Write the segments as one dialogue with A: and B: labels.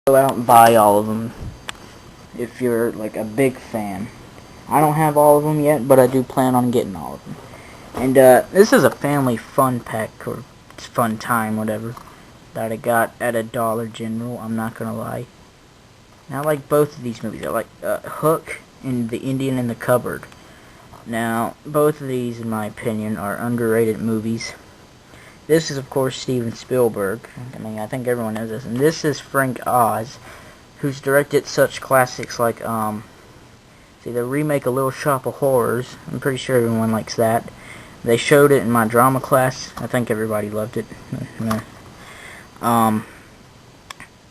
A: Go out and buy all of them if you're like a big fan. I don't have all of them yet, but I do plan on getting all of them. And this is a family fun pack, or fun time, whatever, that I got at a Dollar General. I'm not gonna lie. And I like both of these movies. I like Hook and The Indian in the Cupboard. Now, both of these, in my opinion, are underrated movies. This is, of course, Steven Spielberg. I mean, I think everyone knows this. And this is Frank Oz, who's directed such classics like, the remake of Little Shop of Horrors. I'm pretty sure everyone likes that. They showed it in my drama class. I think everybody loved it.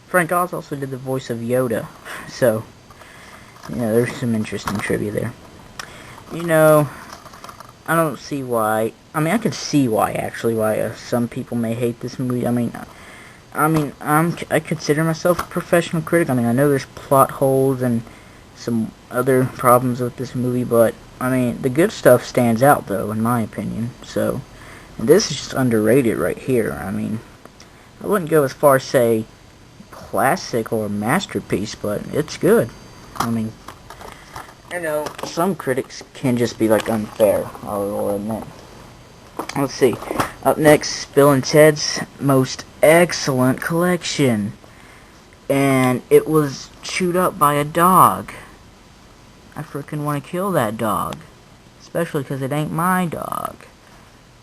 A: Frank Oz also did the voice of Yoda. So, there's some interesting trivia there. I don't see why. I mean, I can see why, actually, why some people may hate this movie. I consider myself a professional critic. I mean, I know there's plot holes and some other problems with this movie, but, the good stuff stands out, though, in my opinion. So, this is just underrated right here. I wouldn't go as far as say classic or masterpiece, but it's good. Some critics can just be, unfair, I'll admit. Let's see. Up next, Bill and Ted's Most Excellent Collection. And it was chewed up by a dog. I frickin' want to kill that dog. Especially because it ain't my dog.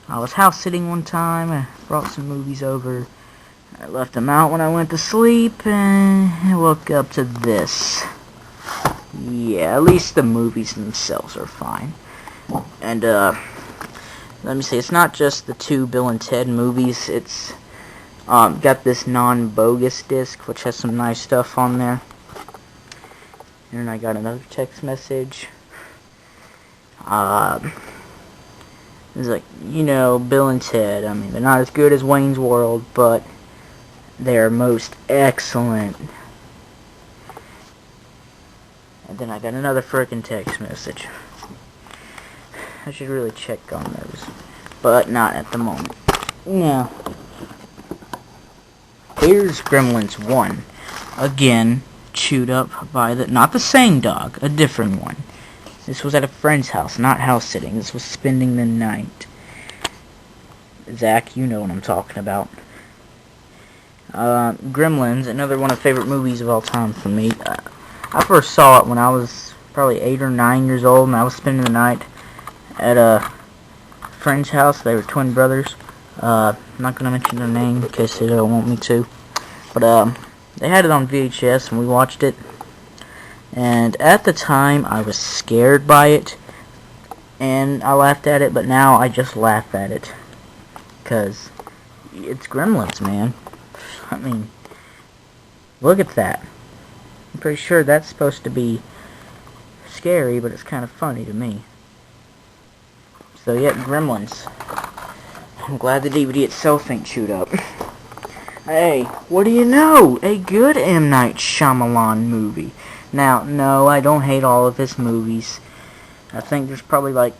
A: I was house sitting one time, I brought some movies over. I left them out when I went to sleep, and I woke up to this. Yeah, at least the movies themselves are fine. And, let me see, it's not just the two Bill and Ted movies, it's, got this non-bogus disc, which has some nice stuff on there. And I got another text message. It's like, Bill and Ted, they're not as good as Wayne's World, but they're most excellent. And then I got another frickin' text message. I should really check on those, but not at the moment. Now, here's Gremlins 1. Again, chewed up by not the same dog, a different one. This was at a friend's house, not house sitting. This was spending the night. Zach, you know what I'm talking about. Gremlins, another one of the favorite movies of all time for me. I first saw it when I was probably 8 or 9 years old, and I was spending the night at a friend's house. They were twin brothers. I'm not going to mention their name in case they don't want me to. But, they had it on VHS, and we watched it. And at the time, I was scared by it, and I laughed at it, but now I just laugh at it. Because it's Gremlins, man. Look at that. I'm pretty sure that's supposed to be scary, but it's kind of funny to me. So yeah, Gremlins. I'm glad the DVD itself ain't chewed up. Hey, what do you know? A good M. Night Shyamalan movie. Now, no, I don't hate all of his movies. I think there's probably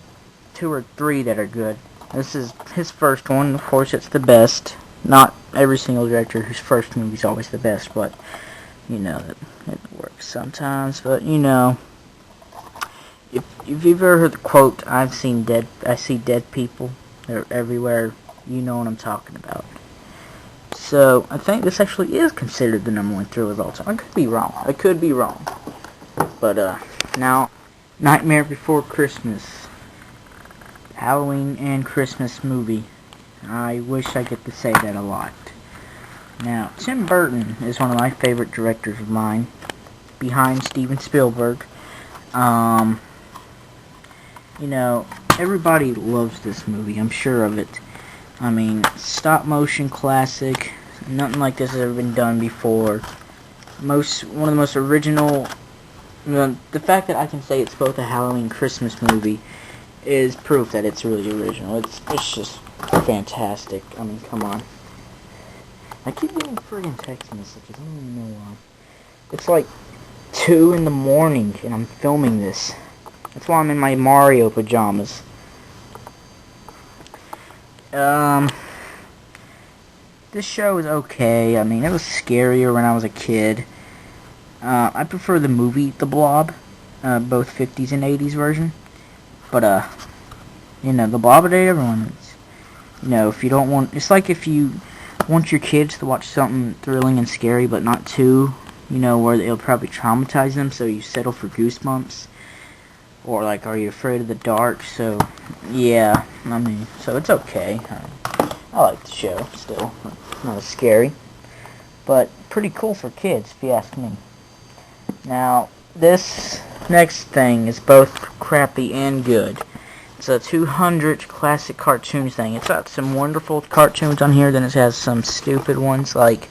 A: 2 or 3 that are good. This is his first one. Of course, it's the best. Not every single director whose first movie is always the best, but it works sometimes. But if you've ever heard the quote, I see dead people. They're everywhere. You know what I'm talking about. So I think this actually is considered the #1 thriller of all time. I could be wrong. But now, Nightmare Before Christmas, Halloween and Christmas movie. I wish I could say that a lot. Now, Tim Burton is one of my favorite directors of mine, behind Steven Spielberg. Everybody loves this movie, I'm sure of it. Stop motion classic, nothing like this has ever been done before. One of the most original, the fact that I can say it's both a Halloween Christmas movie is proof that it's really original. It's just fantastic. Come on. I keep getting friggin' text messages. I don't even know why. It's 2 in the morning and I'm filming this. That's why I'm in my Mario pajamas. This show is okay. It was scarier when I was a kid. I prefer the movie The Blob, both 50s and 80s version. But, The Blob today, everyone is. If you don't want... It's like if you want your kids to watch something thrilling and scary, but not too, where it'll probably traumatize them, so you settle for Goosebumps. Or, like, Are You Afraid of the Dark? So, yeah, so it's okay. I like the show, still. Not as scary. But pretty cool for kids, if you ask me. Now, this next thing is both crappy and good. It's a 200 classic cartoons thing. It's got some wonderful cartoons on here, then it has some stupid ones like,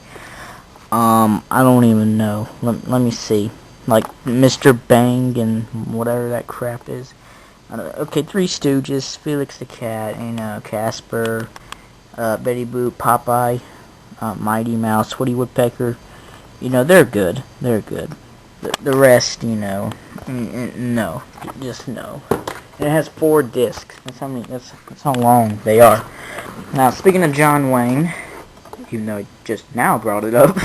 A: I don't even know. Let me see. Like Mr. Bang and whatever that crap is. Okay, Three Stooges, Felix the Cat, Casper, Betty Boop, Popeye, Mighty Mouse, Woody Woodpecker. They're good. They're good. The rest, no. Just no. It has 4 discs. That's how long they are. Now, speaking of John Wayne, even though I just now brought it up,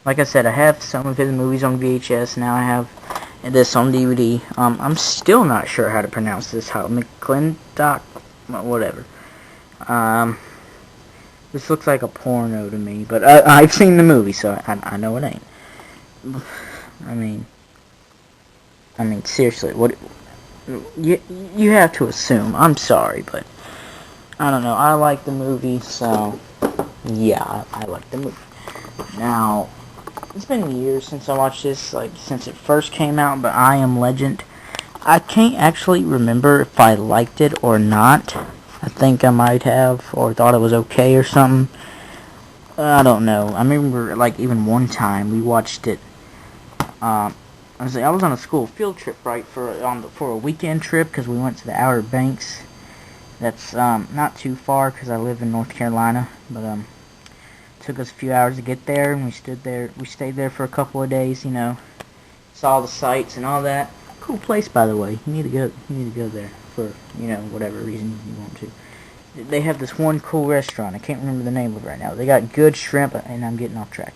A: like I said, I have some of his movies on VHS. Now I have this on DVD. I'm still not sure how to pronounce this. McClintock, whatever. This looks like a porno to me, but I've seen the movie, so I know it ain't. I mean, seriously, what? You have to assume. I'm sorry, but I don't know. I like the movie, so yeah, I like the movie. Now, it's been years since I watched this, like since it first came out. But I Am Legend, I can't actually remember if I liked it or not. I think I might have, or thought it was okay or something. I don't know. I remember, like, even one time we watched it. I was on a school field trip, right, for a weekend trip, because we went to the Outer Banks. That's not too far, because I live in North Carolina, but it took us a few hours to get there, and we stayed there for a couple of days, saw the sights and all that. Cool place, by the way. You need to go there for, whatever reason you want to. They have this one cool restaurant. I can't remember the name of it right now. They got good shrimp, and I'm getting off track.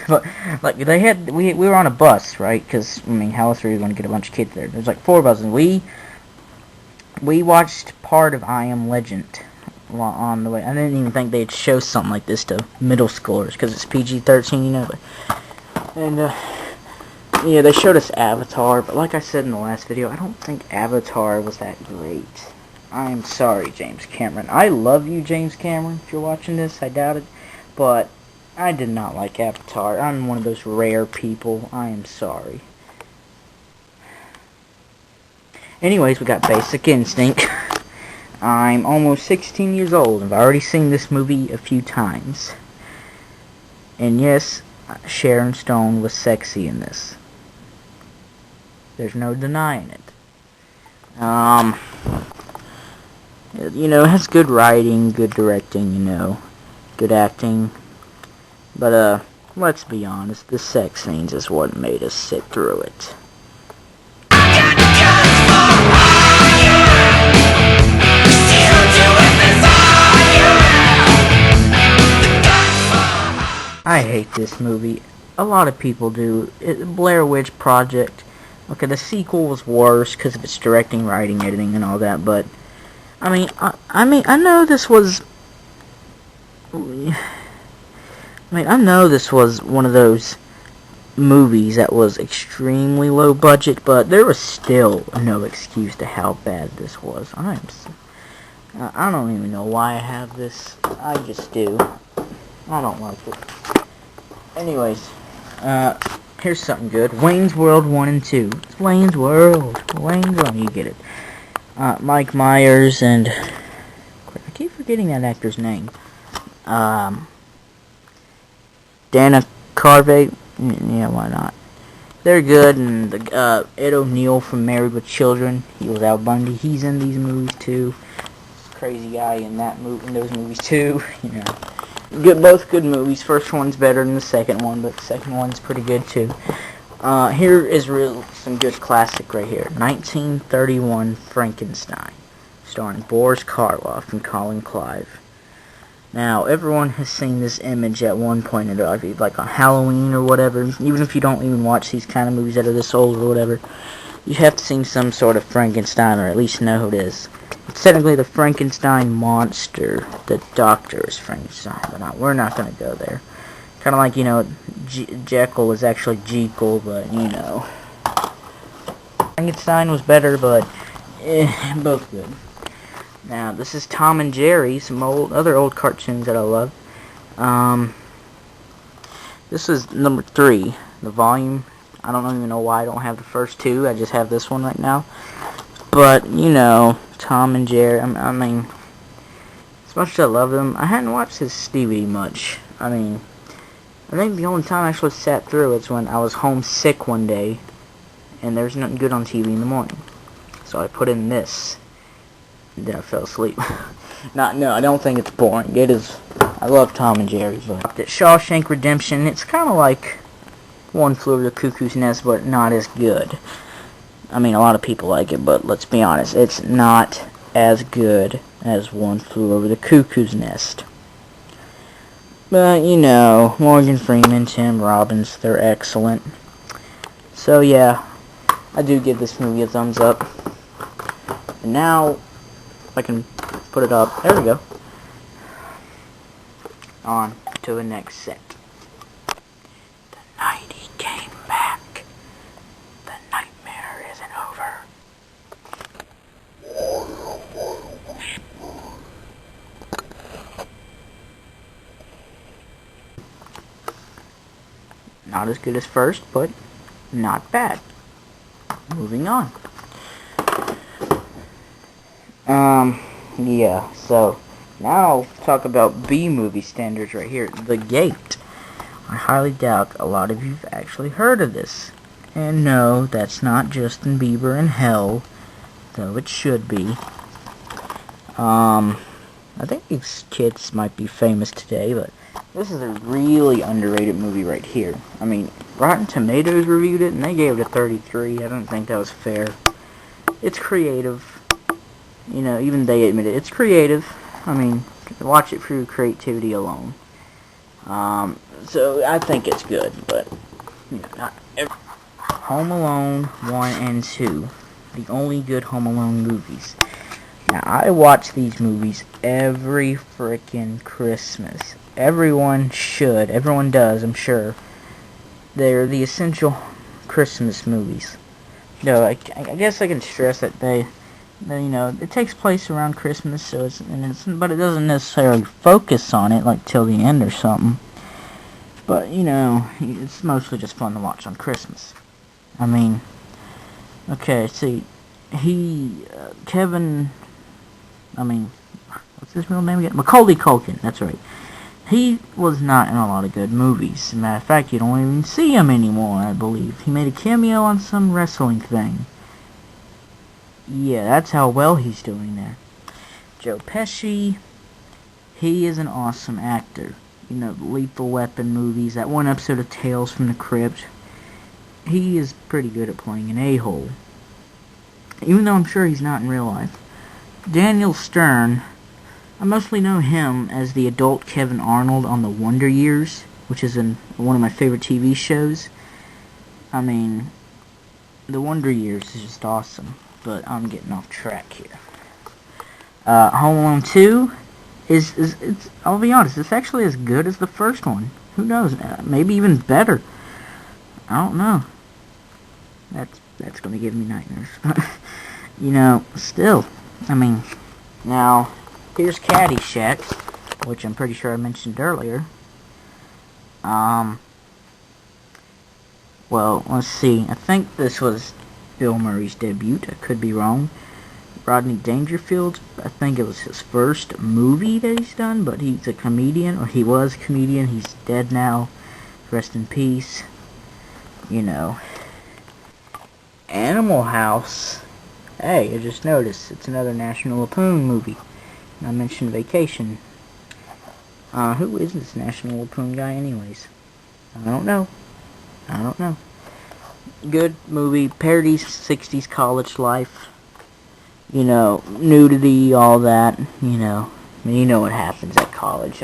A: But, like, we were on a bus, right? Because, how else were we going to get a bunch of kids there? There's like 4 buses, and we watched part of I Am Legend on the way. I didn't even think they'd show something like this to middle schoolers, because it's PG-13, And, yeah, they showed us Avatar, but like I said in the last video, I don't think Avatar was that great. I'm sorry, James Cameron. I love you, James Cameron, if you're watching this. I doubt it. But I did not like Avatar. I'm one of those rare people. I am sorry. Anyways, we got Basic Instinct. I'm almost 16 years old, and I've already seen this movie a few times. And yes, Sharon Stone was sexy in this. There's no denying it. It has good writing, good directing, good acting. But, let's be honest, the sex scenes is what made us sit through it. I hate this movie. A lot of people do. Blair Witch Project. Okay, the sequel was worse because of its directing, writing, editing, and all that, but I know this was... I know this was one of those movies that was extremely low budget, but there was still no excuse to how bad this was. I don't even know why I have this. I just do. I don't like it. Anyways, here's something good. Wayne's World 1 and 2. It's Wayne's World. You get it. Mike Myers and... I keep forgetting that actor's name. Dana Carvey. Yeah, why not? They're good, and Ed O'Neill from Married with Children. He was Al Bundy. He's in these movies too. Crazy guy in those movies too. Both good movies. First one's better than the second one, but the second one's pretty good too. Here is some good classic right here. 1931 Frankenstein, starring Boris Karloff and Colin Clive. Now, everyone has seen this image at one point in their life, like on Halloween or whatever. Even if you don't even watch these kind of movies that are this old or whatever, you have to see some sort of Frankenstein, or at least know who it is. It's technically the Frankenstein monster. The doctor is Frankenstein, but we're not going to go there. Kind of like, Jekyll is actually Jekyll, but, Frankenstein was better, but both good. Now, this is Tom and Jerry, some other old cartoons that I love. This is number 3, the volume. I don't even know why I don't have the first 2. I just have this one right now. But, Tom and Jerry, I mean, as much as I love them, I hadn't watched this DVD much. I mean, I think the only time I actually sat through it's when I was homesick one day, and there's nothing good on TV in the morning. So I put in this, and then I fell asleep. No, I don't think it's boring. It is. I love Tom and Jerry, but Shawshank Redemption, it's kind of like One Flew Over the Cuckoo's Nest, but not as good. I mean, a lot of people like it, but let's be honest, it's not as good as One Flew Over the Cuckoo's Nest. But, Morgan Freeman, Tim Robbins, they're excellent. So, yeah, I do give this movie a thumbs up. And now, I can put it up. There we go. On to the next set. The night he came back. The nightmare isn't over. Not as good as first, but not bad. Moving on. Yeah, so now talk about B-movie standards right here. The Gate. I highly doubt a lot of you've actually heard of this. And no, that's not Justin Bieber in Hell, though it should be. I think these kids might be famous today, but this is a really underrated movie right here. I mean, Rotten Tomatoes reviewed it, and they gave it a 33. I don't think that was fair. It's creative. Even they admit it. It's creative. I mean, watch it for creativity alone. So I think it's good, but not every. Home Alone 1 and 2, the only good Home Alone movies. Now, I watch these movies every frickin' Christmas. Everyone should. Everyone does, I'm sure. They're the essential Christmas movies. I guess I can stress that it takes place around Christmas, but it doesn't necessarily focus on it, like, till the end or something. But, it's mostly just fun to watch on Christmas. I mean, okay, see, what's his real name again? Macaulay Culkin, that's right. He was not in a lot of good movies. As a matter of fact, you don't even see him anymore, I believe. He made a cameo on some wrestling thing. Yeah, that's how well he's doing there. Joe Pesci, he is an awesome actor. The Lethal Weapon movies, that one episode of Tales from the Crypt. He is pretty good at playing an a-hole. Even though I'm sure he's not in real life. Daniel Stern, I mostly know him as the adult Kevin Arnold on The Wonder Years, which is one of my favorite TV shows. I mean, The Wonder Years is just awesome, but I'm getting off track here. Home Alone 2 is I'll be honest, it's actually as good as the first one. Who knows? Maybe even better. I don't know. That's gonna give me nightmares. Still, I mean, now here's Caddyshack, which I'm pretty sure I mentioned earlier. Well, let's see. I think this was Bill Murray's debut. I could be wrong. Rodney Dangerfield, I think it was his first movie that he's done, but he's a comedian, or he was a comedian. He's dead now. Rest in peace. Animal House. Hey, I just noticed it's another National Lampoon movie. And I mentioned Vacation. Who is this National Lampoon guy anyways? I don't know. Good movie. Parodies 60s college life. Nudity, all that. You know what happens at college.